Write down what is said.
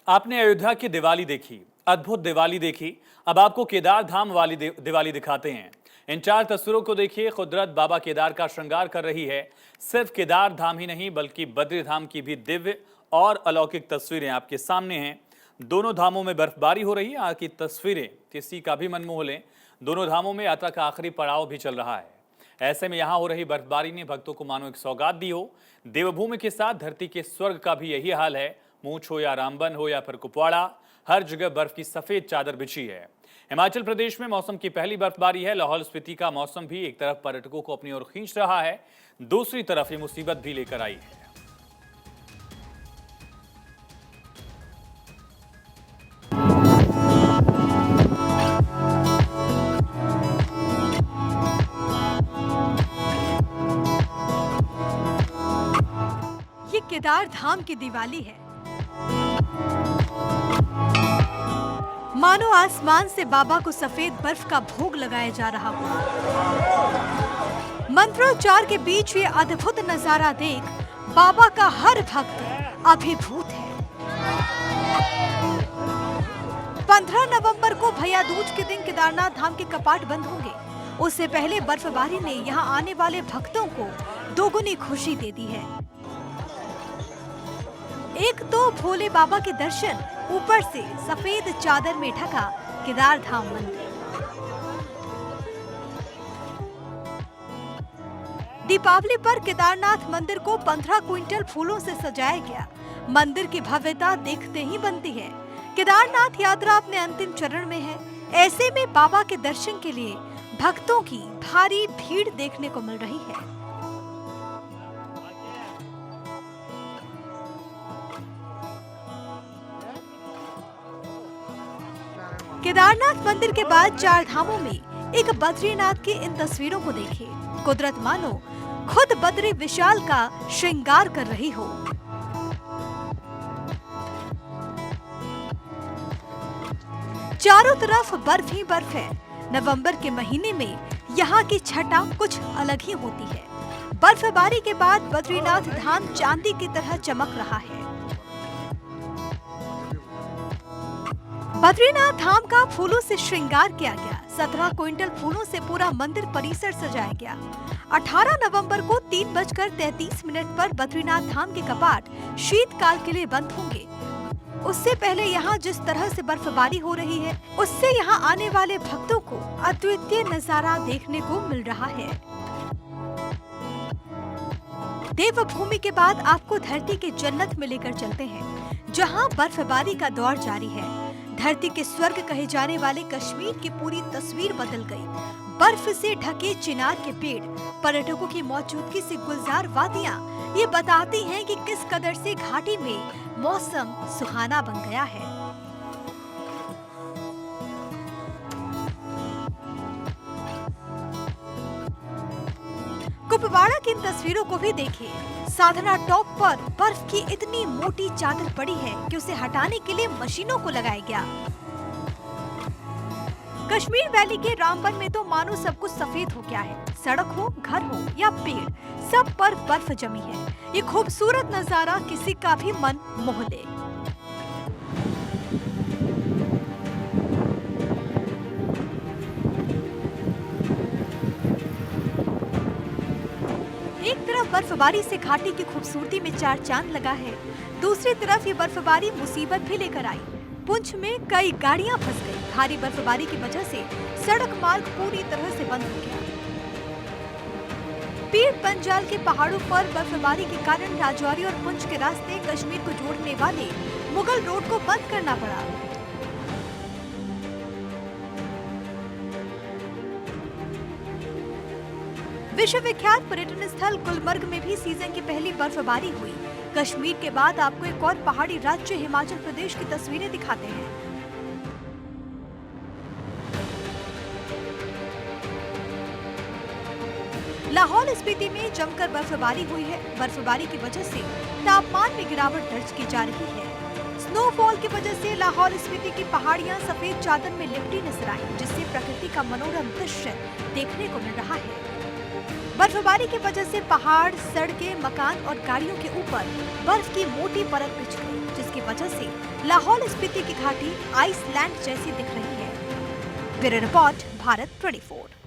आपने अयोध्या की दिवाली देखी, अद्भुत दिवाली देखी। अब आपको केदार धाम वाली दिवाली दिखाते हैं। इन 4 तस्वीरों को देखिए। कुदरत बाबा केदार का श्रृंगार कर रही है। सिर्फ केदार धाम ही नहीं बल्कि बद्री धाम की भी दिव्य और अलौकिक तस्वीरें आपके सामने हैं। दोनों धामों में बर्फबारी हो रही है। आज की तस्वीरें किसी का भी मन मोह लें। दोनों धामों में यात्रा का आखिरी पड़ाव भी चल रहा है। ऐसे में यहां हो रही बर्फबारी ने भक्तों को मानो एक सौगात दी हो। देवभूमि के साथ धरती के स्वर्ग का भी यही हाल है। मूंछ हो या रामबन हो या फिर कुपवाड़ा, हर जगह बर्फ की सफेद चादर बिछी है। हिमाचल प्रदेश में मौसम की पहली बर्फबारी है। लाहौल स्पीति का मौसम भी एक तरफ पर्यटकों को अपनी ओर खींच रहा है, दूसरी तरफ ये मुसीबत भी लेकर आई है। ये केदार धाम की दिवाली है। मानो आसमान से बाबा को सफेद बर्फ का भोग लगाया जा रहा हो। मंत्रोच्चार के बीच ये अद्भुत नजारा देख बाबा का हर भक्त अभिभूत है। 15 नवंबर को भैया दूज के दिन केदारनाथ धाम के कपाट बंद होंगे। उससे पहले बर्फबारी ने यहाँ आने वाले भक्तों को दोगुनी खुशी दे दी है। एक तो भोले बाबा के दर्शन, ऊपर से सफेद चादर में ढका केदार धाम मंदिर। दीपावली पर केदारनाथ मंदिर को 15 क्विंटल फूलों से सजाया गया। मंदिर की भव्यता देखते ही बनती है। केदारनाथ यात्रा अपने अंतिम चरण में है। ऐसे में बाबा के दर्शन के लिए भक्तों की भारी भीड़ देखने को मिल रही है। केदारनाथ मंदिर के बाद 4 धामों में एक बद्रीनाथ की इन तस्वीरों को देखिए। कुदरत मानो खुद बद्री विशाल का श्रृंगार कर रही हो। चारों तरफ बर्फ ही बर्फ है। नवंबर के महीने में यहाँ की छटा कुछ अलग ही होती है। बर्फबारी के बाद बद्रीनाथ धाम चांदी की तरह चमक रहा है। बद्रीनाथ धाम का फूलों से श्रृंगार किया गया। 17 क्विंटल फूलों से पूरा मंदिर परिसर सजाया गया। 18 नवंबर को 3:33 पर बद्रीनाथ धाम के कपाट शीतकाल के लिए बंद होंगे। उससे पहले यहाँ जिस तरह से बर्फबारी हो रही है, उससे यहाँ आने वाले भक्तों को अद्वितीय नजारा देखने को मिल रहा है। देवभूमि के बाद आपको धरती के जन्नत में लेकर चलते हैं, जहाँ बर्फबारी का दौर जारी है। धरती के स्वर्ग कहे जाने वाले कश्मीर की पूरी तस्वीर बदल गई। बर्फ से ढके चिनार के पेड़, पर्यटकों की मौजूदगी से गुलजार वादियां ये बताती हैं कि किस कदर से घाटी में मौसम सुहाना बन गया है। कुपवाड़ा की इन तस्वीरों को भी देखिए। साधना टॉप पर बर्फ की इतनी मोटी चादर पड़ी है कि उसे हटाने के लिए मशीनों को लगाया गया। कश्मीर वैली के रामबन में तो मानो सब कुछ सफेद हो गया है। सड़क हो, घर हो या पेड़, सब पर बर्फ जमी है। ये खूबसूरत नजारा किसी का भी मन मोह ले। एक तरफ बर्फबारी से घाटी की खूबसूरती में 4 चांद लगा है, दूसरी तरफ ये बर्फबारी मुसीबत भी लेकर आई। पुंछ में कई गाड़ियां फंस गई। भारी बर्फबारी की वजह से सड़क मार्ग पूरी तरह से बंद हो गया। पीर पंजाल के पहाड़ों पर बर्फबारी के कारण राजौरी और पुंछ के रास्ते कश्मीर को जोड़ने वाले मुगल रोड को बंद करना पड़ा। विश्व विख्यात पर्यटन स्थल गुलमर्ग में भी सीजन की पहली बर्फबारी हुई। कश्मीर के बाद आपको एक और पहाड़ी राज्य हिमाचल प्रदेश की तस्वीरें दिखाते हैं। लाहौल स्पीति में जमकर बर्फबारी हुई है। बर्फबारी की वजह से तापमान में गिरावट दर्ज की जा रही है। स्नोफॉल की वजह से लाहौल स्पीति की पहाड़ियां सफेद चादर में लिपटी नजर आई, जिससे प्रकृति का मनोरम दृश्य देखने को मिल रहा है। बर्फबारी की वजह से पहाड़, सड़कें, मकान और गाड़ियों के ऊपर बर्फ की मोटी परत बिछ गई, जिसकी की वजह से लाहौल स्पीति की घाटी आइसलैंड जैसी दिख रही है। Bureau report, Bharat 24।